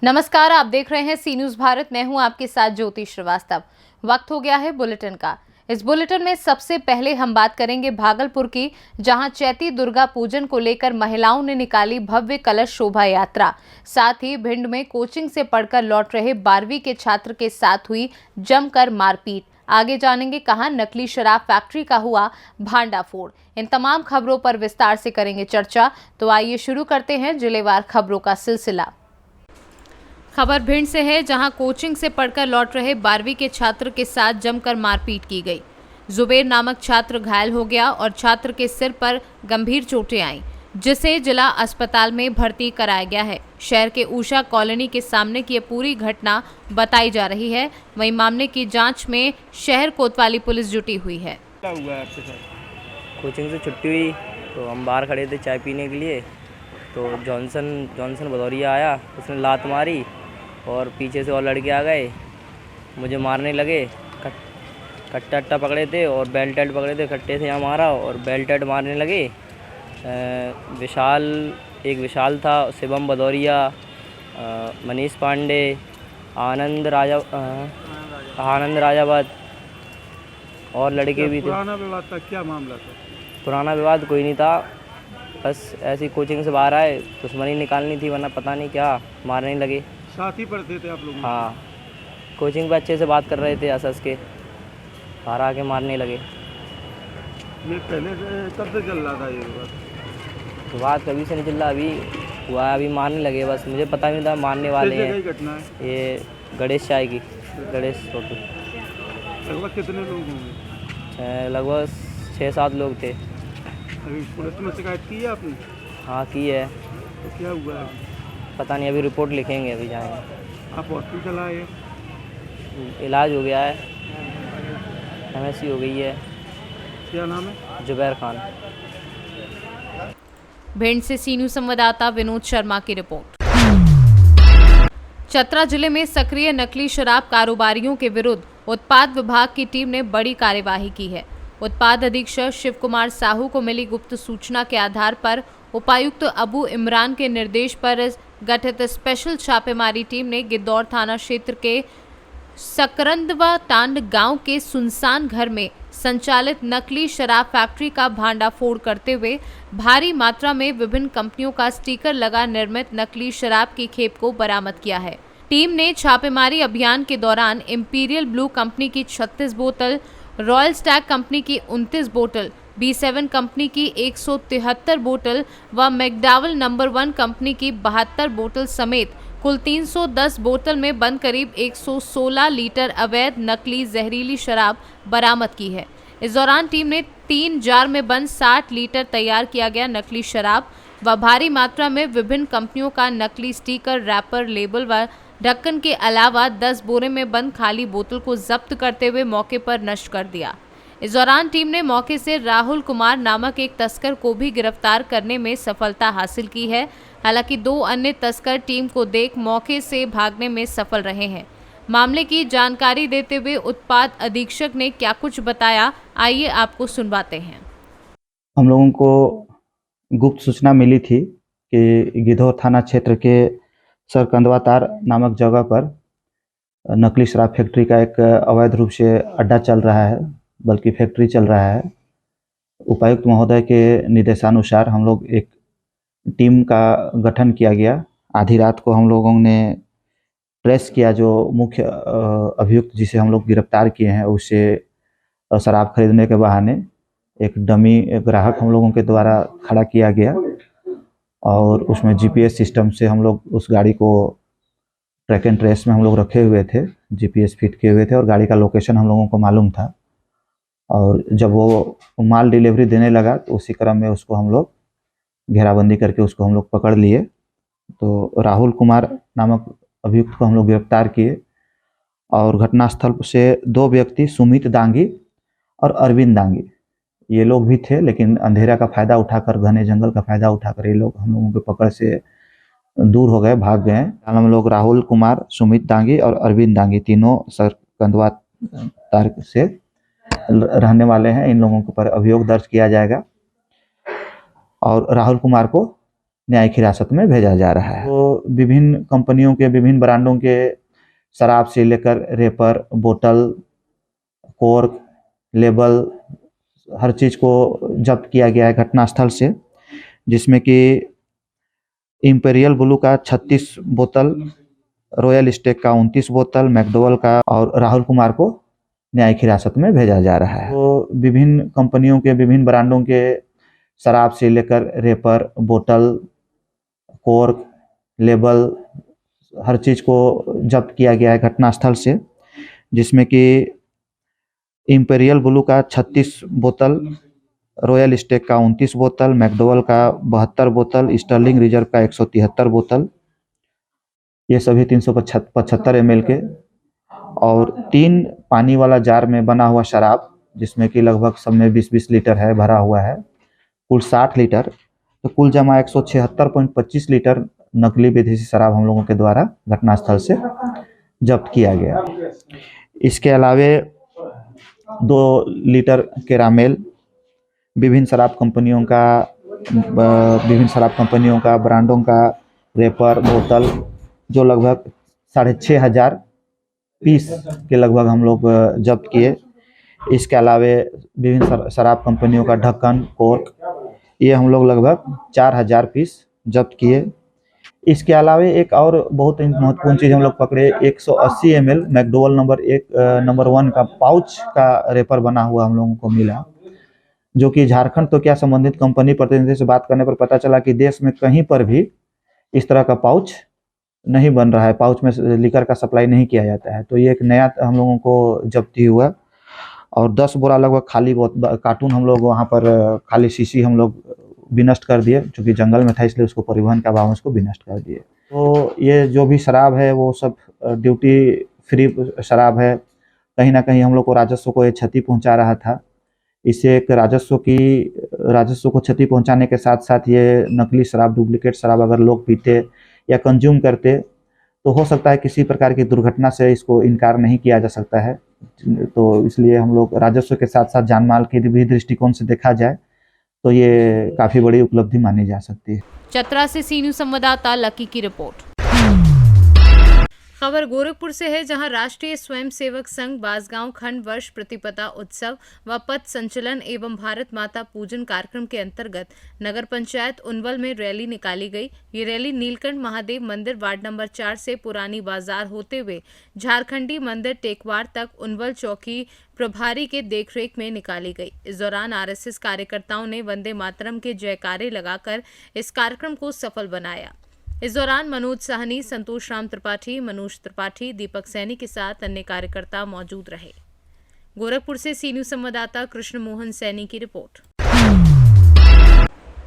नमस्कार, आप देख रहे हैं सी न्यूज भारत। मैं हूं आपके साथ ज्योति श्रीवास्तव। वक्त हो गया है बुलेटिन का। इस बुलेटिन में सबसे पहले हम बात करेंगे भागलपुर की, जहां चैती दुर्गा पूजन को लेकर महिलाओं ने निकाली भव्य कलश शोभा यात्रा। साथ ही भिंड में कोचिंग से पढ़कर लौट रहे 12वीं के छात्र के साथ हुई जमकर मारपीट। आगे जानेंगे कहां नकली शराब फैक्ट्री का हुआ भांडाफोड़। इन तमाम खबरों पर विस्तार से करेंगे चर्चा। तो आइए शुरू करते हैं जिलेवार खबरों का सिलसिला। खबर भिंड से है, जहां कोचिंग से पढ़कर लौट रहे 12वीं के छात्र के साथ जमकर मारपीट की गई। जुबेर नामक छात्र घायल हो गया और छात्र के सिर पर गंभीर चोटें आईं, जिसे जिला अस्पताल में भर्ती कराया गया है। शहर के ऊषा कॉलोनी के सामने की ये पूरी घटना बताई जा रही है। वहीं मामले की जांच में शहर कोतवाली पुलिस जुटी हुई है। क्या हुआ है आपके साथ? कोचिंग से छुट्टी हुई तो हम बाहर खड़े थे चाय पीने के लिए, तो जॉनसन भदौरिया आया, उसने लात मारी और पीछे से और लड़के आ गए, मुझे मारने लगे। कट्टा पकड़े थे और बेल्ट पकड़े थे, कट्टे से यहाँ मारा और बेल्ट मारने लगे। विशाल था, शिवम भदौरिया, मनीष पांडे, आनंद राजावत और लड़के भी थे। पुराना विवाद था, क्या मामला था? पुराना विवाद कोई नहीं था, बस ऐसी कोचिंग से बाहर आए, दुश्मनी निकालनी थी, वरना पता नहीं क्या मारने लगे। साथ ही पढ़ते थे आप लोग? हाँ, कोचिंग पे अच्छे से बात कर रहे थे, हंस के बाहर आके मारने लगे। ये पहले से कब से चल रहा था ये विवाद? बात कभी से नहीं चल रहा, अभी हुआ, अभी मारने लगे। बस मुझे पता नहीं था मारने वाले हैं। घटना है ये गणेश चाय की, गणेश होटल। लगभग कितने लोग होंगे? लगभग 6-7 लोग थे। अभी पुलिस में शिकायत की है आपने? हाँ, की है। तो क्या हुआ है? पता नहीं, अभी रिपोर्ट लिखेंगे, अभी जाएंगे। आप हॉस्पिटल आए? इलाज हो गया है, MSc हो गई है। क्या नाम है? जुबैर खान। भिंड से सी न्यूज संवाददाता विनोद शर्मा की रिपोर्ट। चतरा जिले में सक्रिय नकली शराब कारोबारियों के विरुद्ध उत्पाद विभाग की टीम ने बड़ी कार्यवाही की है। उत्पाद अधीक्षक शिव कुमार साहू को मिली गुप्त सूचना के आधार पर उपायुक्त अबू इमरान के निर्देश पर गठित स्पेशल छापेमारी टीम ने गिद्धौर थाना क्षेत्र के सकरंदवा टांड गांव के सुनसान घर में संचालित नकली शराब फैक्ट्री का भांडाफोड़ करते हुए भारी मात्रा में विभिन्न कंपनियों का स्टिकर लगा निर्मित नकली शराब की खेप को बरामद किया है। टीम ने छापेमारी अभियान के दौरान इंपीरियल ब्लू कंपनी की 36 बोतल, रॉयल स्टैग कंपनी की 29 बोतल, B7 कंपनी की 173 बोतल व मैकडॉवेल नंबर 1 कंपनी की 72 बोतल समेत कुल 310 बोतल में बंद करीब 116 लीटर अवैध नकली जहरीली शराब बरामद की है। इस दौरान टीम ने 3 जार में बंद 60 लीटर तैयार किया गया नकली शराब व भारी मात्रा में विभिन्न कंपनियों का नकली स्टिकर, रैपर, लेबल व ढक्कन के अलावा 10 बोरे में बंद खाली बोतल को जब्त करते हुए मौके पर नष्ट कर दिया। इस दौरान टीम ने मौके से राहुल कुमार नामक एक तस्कर को भी गिरफ्तार करने में सफलता हासिल की है। हालांकि 2 अन्य तस्कर टीम को देख मौके से भागने में सफल रहे हैं। मामले की जानकारी देते हुए उत्पाद अधीक्षक ने क्या कुछ बताया, आइए आपको सुनवाते हैं। हम लोगों को गुप्त सूचना मिली थी कि गिद्धौर थाना क्षेत्र के सरकंदवा तार नामक जगह पर नकली शराब फैक्ट्री का एक अवैध रूप से अड्डा चल रहा है, बल्कि फैक्ट्री चल रहा है। उपायुक्त महोदय के निर्देशानुसार हम लोग एक टीम का गठन किया गया। आधी रात को हम लोगों ने ट्रेस किया, जो मुख्य अभियुक्त जिसे हम लोग गिरफ्तार किए हैं, उससे शराब खरीदने के बहाने एक डमी ग्राहक हम लोगों के द्वारा खड़ा किया गया और उसमें GPS सिस्टम से हम लोग उस गाड़ी को ट्रैक एंड ट्रेस में हम लोग रखे हुए थे, GPS फिट किए हुए थे और गाड़ी का लोकेशन हम लोगों को मालूम था। और जब वो माल डिलीवरी देने लगा तो उसी क्रम में उसको हम लोग घेराबंदी करके उसको हम लोग पकड़ लिए। तो राहुल कुमार नामक अभियुक्त को हम लोग गिरफ्तार किए और घटनास्थल से 2 व्यक्ति, सुमित दांगी और अरविंद दांगी, ये लोग भी थे, लेकिन अंधेरा का फायदा उठाकर, घने जंगल का फायदा उठाकर ये लोग हम लोगों के पकड़ से दूर हो गए, भाग गए। हम लोग राहुल कुमार, सुमित दांगी और अरविंद दांगी तीनों सरकंदवा तार से रहने वाले हैं। इन लोगों के ऊपर अभियोग दर्ज किया जाएगा और राहुल कुमार को न्यायिक हिरासत में भेजा जा रहा है। तो विभिन्न कंपनियों के विभिन्न ब्रांडों के शराब से लेकर रेपर, बोतल, कॉर्क, लेबल, हर चीज़ को जब्त किया गया है घटनास्थल से, जिसमें कि इंपेरियल ब्लू का 36 बोतल, रॉयल स्टेक का 29 बोतल, मैकडोवेल का, और राहुल कुमार को न्यायिक हिरासत में भेजा जा रहा है। तो विभिन्न कंपनियों के विभिन्न ब्रांडों के शराब से लेकर रेपर, बोतल, कॉर्क, लेबल, हर चीज़ को जब्त किया गया है घटनास्थल से, जिसमें कि इंपेरियल ब्लू का 36 बोतल, रॉयल स्टेक का 29 बोतल, मैकडोवेल का 72 बोतल, स्टर्लिंग रिजर्व का 173 बोतल, ये सभी 375 ml के, और 3 पानी वाला जार में बना हुआ शराब, जिसमें कि लगभग सब में 20-20 लीटर है भरा हुआ है, कुल 60 लीटर। तो कुल जमा 176.25 लीटर नकली विदेशी शराब हम लोगों के द्वारा घटनास्थल से जब्त किया गया। इसके अलावे 2 लीटर कैरामेल, विभिन्न शराब कंपनियों का ब्रांडों का रेपर, बोतल, जो लगभग 6,500 पीस के लगभग हम लोग जब्त किए। इसके अलावे विभिन्न शराब कंपनियों का ढक्कन, कॉर्क, ये हम लोग लगभग 4,000 पीस जब्त किए। इसके अलावे एक और बहुत महत्वपूर्ण चीज़ हम लोग पकड़े, 180 ml मैकडोवेल नंबर 1 का पाउच का रेपर बना हुआ हम लोगों को मिला, जो कि झारखंड तो क्या संबंधित कंपनी प्रतिनिधि से बात करने पर पता चला कि देश में कहीं पर भी इस तरह का पाउच नहीं बन रहा है, पाउच में लीकर का सप्लाई नहीं किया जाता है। तो ये एक नया हम लोगों को जब्ती हुआ, और 10 बोरा लगभग खाली कार्टून हम लोग वहाँ पर खाली शीशी हम लोग विनष्ट कर दिए, क्योंकि जंगल में था इसलिए उसको परिवहन का अभाव उसको विनष्ट कर दिए। तो ये जो भी शराब है वो सब ड्यूटी फ्री शराब है। कहीं ना कहीं हम लोग को राजस्व को ये क्षति पहुंचा रहा था। इससे एक राजस्व को क्षति पहुंचाने के साथ साथ ये नकली शराब, डुप्लीकेट शराब अगर लोग पीते या कंज्यूम करते तो हो सकता है किसी प्रकार की दुर्घटना से इसको इनकार नहीं किया जा सकता है। तो इसलिए हम लोग राजस्व के साथ साथ जानमाल के भी दृष्टिकोण से देखा जाए तो ये काफ़ी बड़ी उपलब्धि मानी जा सकती है। चतरा से सी न्यूज़ संवाददाता लकी की रिपोर्ट। खबर गोरखपुर से है, जहां राष्ट्रीय स्वयंसेवक संघ बांसगांव खंड वर्ष प्रतिपदा उत्सव व पथ संचलन एवं भारत माता पूजन कार्यक्रम के अंतर्गत नगर पंचायत उनवल में रैली निकाली गई। ये रैली नीलकंठ महादेव मंदिर वार्ड नंबर 4 से पुरानी बाजार होते हुए झारखंडी मंदिर टेकवार तक उनवल चौकी प्रभारी के देखरेख में निकाली गई। इस दौरान आरएसएस कार्यकर्ताओं ने वंदे मातरम के जयकारे लगाकर इस कार्यक्रम को सफल बनाया। इस दौरान मनोज साहनी, संतोष राम त्रिपाठी, मनोज त्रिपाठी, दीपक सैनी के साथ अन्य कार्यकर्ता मौजूद रहे। गोरखपुर से सी न्यूज़ संवाददाता कृष्ण मोहन सैनी की रिपोर्ट।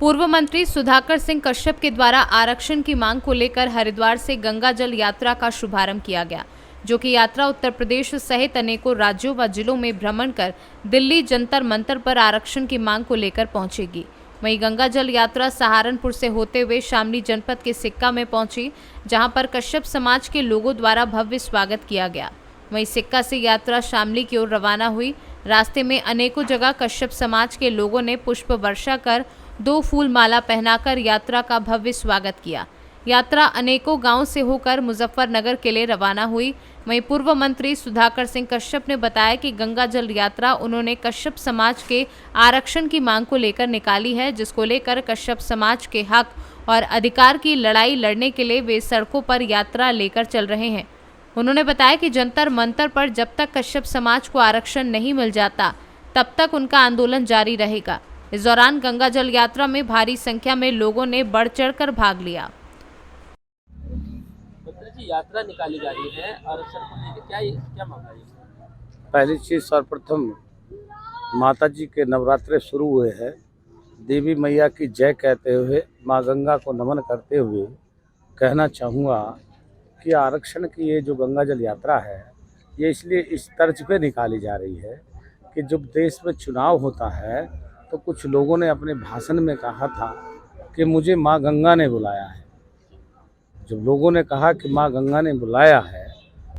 पूर्व मंत्री सुधाकर सिंह कश्यप के द्वारा आरक्षण की मांग को लेकर हरिद्वार से गंगा जल यात्रा का शुभारंभ किया गया, जो कि यात्रा उत्तर प्रदेश सहित अनेकों राज्यों व जिलों में भ्रमण कर दिल्ली जंतर मंतर पर आरक्षण की मांग को लेकर पहुंचेगी। वहीं गंगा जल यात्रा सहारनपुर से होते हुए शामली जनपद के सिक्का में पहुंची, जहां पर कश्यप समाज के लोगों द्वारा भव्य स्वागत किया गया। वहीं सिक्का से यात्रा शामली की ओर रवाना हुई। रास्ते में अनेकों जगह कश्यप समाज के लोगों ने पुष्प वर्षा कर 2 फूल माला पहनाकर यात्रा का भव्य स्वागत किया। यात्रा अनेकों गांव से होकर मुजफ्फरनगर के लिए रवाना हुई। वहीं पूर्व मंत्री सुधाकर सिंह कश्यप ने बताया कि गंगा जल यात्रा उन्होंने कश्यप समाज के आरक्षण की मांग को लेकर निकाली है, जिसको लेकर कश्यप समाज के हक और अधिकार की लड़ाई लड़ने के लिए वे सड़कों पर यात्रा लेकर चल रहे हैं। उन्होंने बताया कि जंतर मंतर पर जब तक कश्यप समाज को आरक्षण नहीं मिल जाता तब तक उनका आंदोलन जारी रहेगा। इस दौरान गंगा जल यात्रा में भारी संख्या में लोगों ने बढ़ चढ़कर भाग लिया। यात्रा निकाली जा रही है और सर को लेकर क्या मामला है? पहली चीज़ सर्वप्रथम माता जी के नवरात्रे शुरू हुए हैं। देवी मैया की जय कहते हुए, माँ गंगा को नमन करते हुए कहना चाहूँगा कि आरक्षण की ये जो गंगा जल यात्रा है, ये इसलिए इस तर्ज पे निकाली जा रही है कि जब देश में चुनाव होता है तो कुछ लोगों ने अपने भाषण में कहा था कि मुझे माँ गंगा ने बुलाया है। जब लोगों ने कहा कि माँ गंगा ने बुलाया है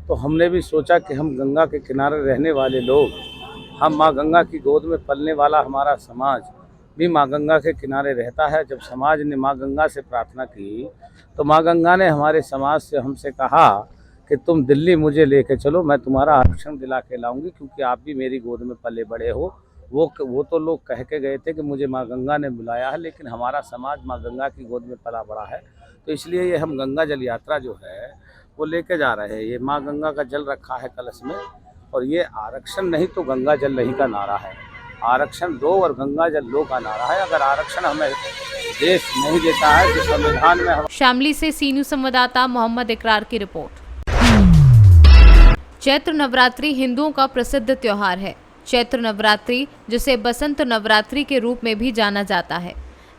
तो हमने भी सोचा कि हम गंगा के किनारे रहने वाले लोग, हम माँ गंगा की गोद में पलने वाला हमारा समाज, भी माँ गंगा के किनारे रहता है। जब समाज ने माँ गंगा से प्रार्थना की तो माँ गंगा ने हमारे समाज से हमसे कहा कि तुम दिल्ली मुझे लेके चलो, मैं तुम्हारा आरक्षण दिला के लाऊंगी, क्योंकि आप भी मेरी गोद में पले बड़े हो। वो तो लोग कह के गए थे कि मुझे माँ गंगा ने बुलाया है, लेकिन हमारा समाज माँ गंगा की गोद में पला बड़ा है, तो इसलिए ये हम गंगा जल यात्रा जो है वो लेके जा रहे हैं। ये माँ गंगा का जल रखा है कलश में, और ये आरक्षण नहीं तो गंगा जल नहीं का नारा है। आरक्षण दो और गंगा जल लो का नारा है। अगर आरक्षण हमें देश नहीं देता है तो संविधान में हम। शामली से सी न्यूज़ संवाददाता मोहम्मद इकरार की रिपोर्ट। चैत्र नवरात्रि हिंदुओं का प्रसिद्ध त्योहार है। चैत्र नवरात्रि, जिसे बसंत नवरात्रि के रूप में भी जाना जाता है,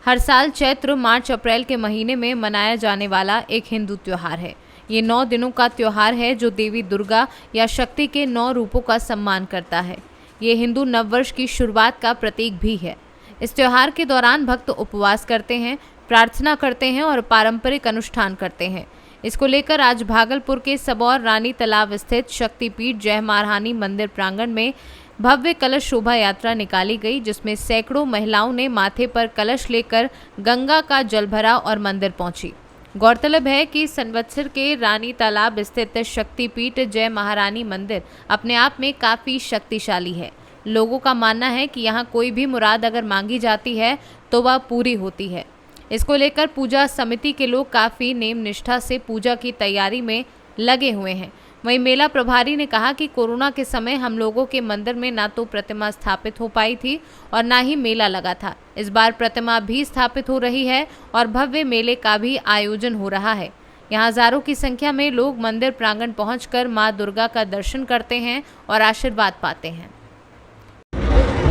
हर साल चैत्र मार्च अप्रैल के महीने में मनाया जाने वाला एक हिंदू त्योहार है। ये 9 दिनों का त्योहार है जो देवी दुर्गा या शक्ति के 9 रूपों का सम्मान करता है। ये हिंदू नववर्ष की शुरुआत का प्रतीक भी है। इस त्योहार के दौरान भक्त उपवास करते हैं, प्रार्थना करते हैं और पारंपरिक अनुष्ठान करते हैं। इसको लेकर आज भागलपुर के सबौर रानी तालाब स्थित शक्तिपीठ जय महारानी मंदिर प्रांगण में भव्य कलश शोभा यात्रा निकाली गई, जिसमें सैकड़ों महिलाओं ने माथे पर कलश लेकर गंगा का जल भरा और मंदिर पहुंची। गौरतलब है कि संवत्सर के रानी तालाब स्थित शक्तिपीठ जय महारानी मंदिर अपने आप में काफ़ी शक्तिशाली है। लोगों का मानना है कि यहाँ कोई भी मुराद अगर मांगी जाती है तो वह पूरी होती है। इसको लेकर पूजा समिति के लोग काफ़ी नेम निष्ठा से पूजा की तैयारी में लगे हुए हैं। वहीं मेला प्रभारी ने कहा कि कोरोना के समय हम लोगों के मंदिर में ना तो प्रतिमा स्थापित हो पाई थी और ना ही मेला लगा था। इस बार प्रतिमा भी स्थापित हो रही है और भव्य मेले का भी आयोजन हो रहा है। यहाँ हजारों की संख्या में लोग मंदिर प्रांगण पहुंचकर मां दुर्गा का दर्शन करते हैं और आशीर्वाद पाते हैं।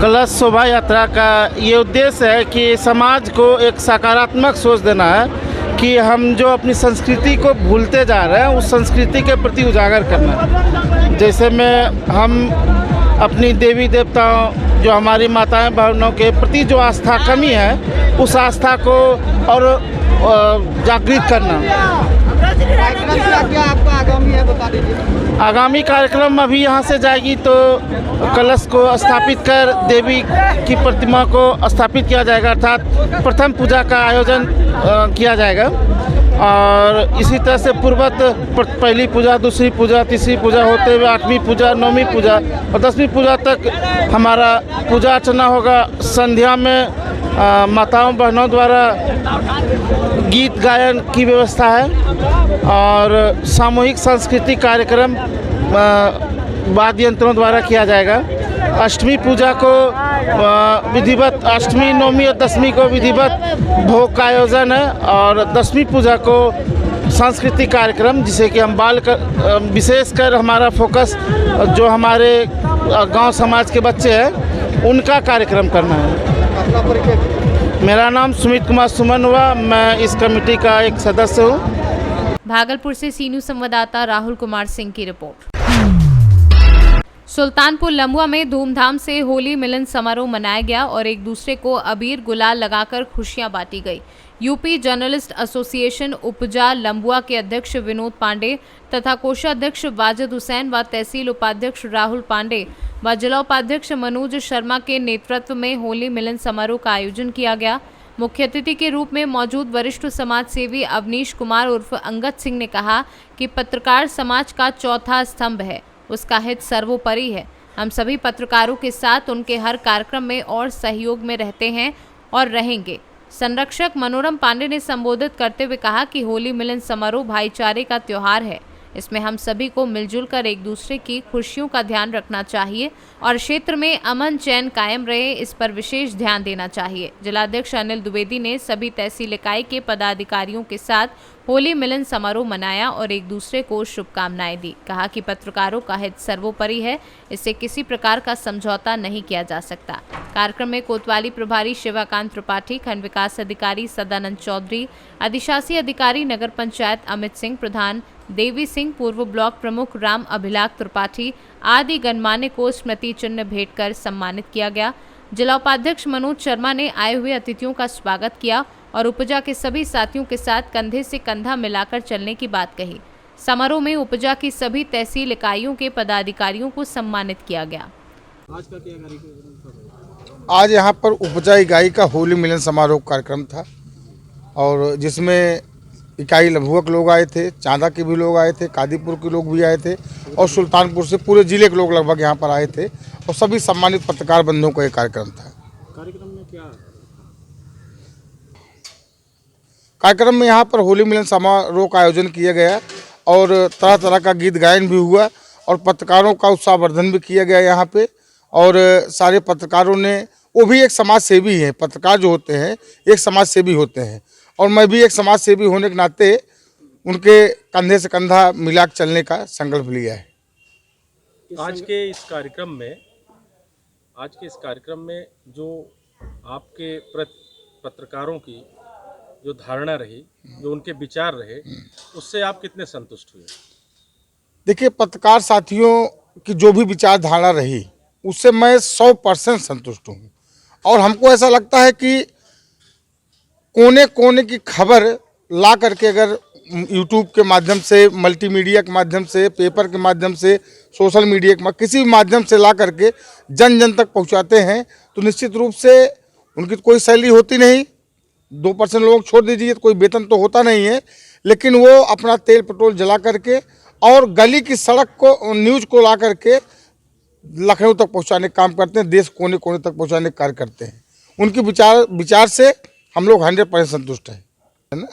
कलश शोभा यात्रा का ये उद्देश्य है कि समाज को एक सकारात्मक सोच देना है कि हम जो अपनी संस्कृति को भूलते जा रहे हैं उस संस्कृति के प्रति उजागर करना। जैसे में हम अपनी देवी देवताओं जो हमारी माताएं बहनों के प्रति जो आस्था कमी है उस आस्था को और जागृत करना। क्या आपका आगामी है बता दीजिए। आगामी कार्यक्रम अभी यहाँ से जाएगी तो कलश को स्थापित कर देवी की प्रतिमा को स्थापित किया जाएगा, अर्थात प्रथम पूजा का आयोजन किया जाएगा। और इसी तरह से पूर्वत पहली पूजा, दूसरी पूजा, तीसरी पूजा होते हुए 8वीं पूजा, 9वीं पूजा और 10वीं पूजा तक हमारा पूजा अर्चना होगा। संध्या में माताओं बहनों द्वारा गीत गायन की व्यवस्था है और सामूहिक सांस्कृतिक कार्यक्रम वाद्य यंत्रों द्वारा किया जाएगा। अष्टमी पूजा को विधिवत, अष्टमी, नवमी और 10वीं को विधिवत भोग का आयोजन है और 10वीं पूजा को सांस्कृतिक कार्यक्रम, जिसे कि हम विशेषकर हमारा फोकस जो हमारे गांव समाज के बच्चे हैं उनका कार्यक्रम करना है। मेरा नाम सुमित कुमार सुमन हुआ, मैं इस कमेटी का एक सदस्य हूँ। भागलपुर से सी न्यूज़ संवाददाता राहुल कुमार सिंह की रिपोर्ट। सुल्तानपुर लम्बुआ में धूमधाम से होली मिलन समारोह मनाया गया और एक दूसरे को अबीर गुलाल लगाकर खुशियां बांटी गई। यूपी जर्नलिस्ट एसोसिएशन उपजा लम्बुआ के अध्यक्ष विनोद पांडे तथा कोषाध्यक्ष वाजिद हुसैन व तहसील उपाध्यक्ष राहुल पांडे व जिला उपाध्यक्ष मनोज शर्मा के नेतृत्व में होली मिलन समारोह का आयोजन किया गया। मुख्य अतिथि के रूप में मौजूद वरिष्ठ समाज सेवी अवनीश कुमार उर्फ अंगद सिंह ने कहा कि पत्रकार समाज का चौथा स्तंभ है, उसका हित सर्वोपरि है। हम सभी पत्रकारों के साथ उनके हर कार्यक्रम में और सहयोग में रहते हैं और रहेंगे। संरक्षक मनोरम पांडे ने संबोधित करते हुए कहा कि होली मिलन समारोह भाईचारे का त्योहार है। इसमें हम सभी को मिलजुल कर एक दूसरे की खुशियों का ध्यान रखना चाहिए और क्षेत्र में अमन चैन कायम रहे, इस पर विशेष ध्यान देना चाहिए। जिलाध्यक्ष अनिल द्विवेदी ने सभी तहसील इकाई के पदाधिकारियों के साथ होली मिलन समारोह मनाया और एक दूसरे को शुभकामनाएं दी। कहा कि पत्रकारों का हित सर्वोपरि है, इससे किसी प्रकार का समझौता नहीं किया जा सकता। कार्यक्रम में कोतवाली प्रभारी शिवाकांत त्रिपाठी, खंड विकास अधिकारी सदानंद चौधरी, अधिशासी अधिकारी नगर पंचायत अमित सिंह, प्रधान देवी सिंह, पूर्व ब्लॉक प्रमुख राम अभिलाख त्रिपाठी आदि गणमान्य को स्मृति चिन्ह भेंट कर सम्मानित किया गया। जिला उपाध्यक्ष मनोज शर्मा ने आए हुए अतिथियों का स्वागत किया और उपजा के सभी साथियों के साथ कंधे से कंधा मिलाकर चलने की बात कही। समारोह में उपजा की सभी तहसील इकाइयों के पदाधिकारियों को सम्मानित किया गया। आज का क्या कार्यक्रम? आज यहाँ पर उपजा इकाई का होली मिलन समारोह कार्यक्रम था और जिसमें इकाई लभुआ के लोग आए थे, चांदा के भी लोग आए थे, कादीपुर के लोग भी आए थे और सुल्तानपुर से पूरे जिले के लोग लगभग यहाँ पर आए थे और सभी सम्मानित पत्रकार बंधुओं का ये कार्यक्रम था। कार्यक्रम में यहाँ पर होली मिलन समारोह का आयोजन किया गया और तरह तरह का गीत गायन भी हुआ और पत्रकारों का उत्साहवर्धन भी किया गया यहाँ पे। और सारे पत्रकारों ने, वो भी एक समाज सेवी हैं, पत्रकार जो होते हैं एक समाज सेवी होते हैं और मैं भी एक समाज सेवी होने के नाते उनके कंधे से कंधा मिला के चलने का संकल्प लिया है। आज के इस कार्यक्रम में जो आपके पत्रकारों की जो धारणा रही, जो उनके विचार रहे, उससे आप कितने संतुष्ट हुए? देखिए, पत्रकार साथियों की जो भी विचारधारा रही उससे मैं 100% संतुष्ट हूँ और हमको ऐसा लगता है कि कोने कोने की खबर ला करके अगर यूट्यूब के माध्यम से, मल्टीमीडिया के माध्यम से, पेपर के माध्यम से, सोशल मीडिया के किसी भी माध्यम से ला करके जन जन तक पहुंचाते हैं तो निश्चित रूप से उनकी कोई सैलरी होती नहीं, 2% लोग छोड़ दीजिए तो कोई वेतन तो होता नहीं है, लेकिन वो अपना तेल पेट्रोल जला करके और गली की सड़क को, न्यूज़ को ला करके लखनऊ तक पहुंचाने का काम करते हैं, देश कोने कोने तक पहुंचाने का कार्य करते हैं। उनकी विचार से हम लोग 100% संतुष्ट हैं, है ना।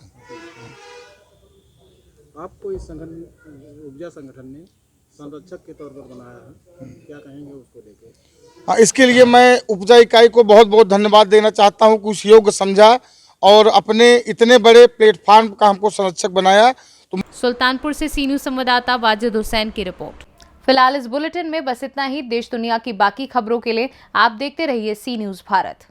आपको इस उपजा संगठन ने संरक्षक के तौर पर बनाया है, क्या कहेंगे उसको लेकर? हाँ, इसके लिए मैं उपजा इकाई को बहुत बहुत धन्यवाद देना चाहता हूँ कि उस योग्य समझा और अपने इतने बड़े प्लेटफार्म का हमको संरक्षक बनाया। तो सुल्तानपुर से सी न्यूज़ संवाददाता वाजिद हुसैन की रिपोर्ट। फिलहाल इस बुलेटिन में बस इतना ही। देश दुनिया की बाकी खबरों के लिए आप देखते रहिए सी न्यूज़ भारत।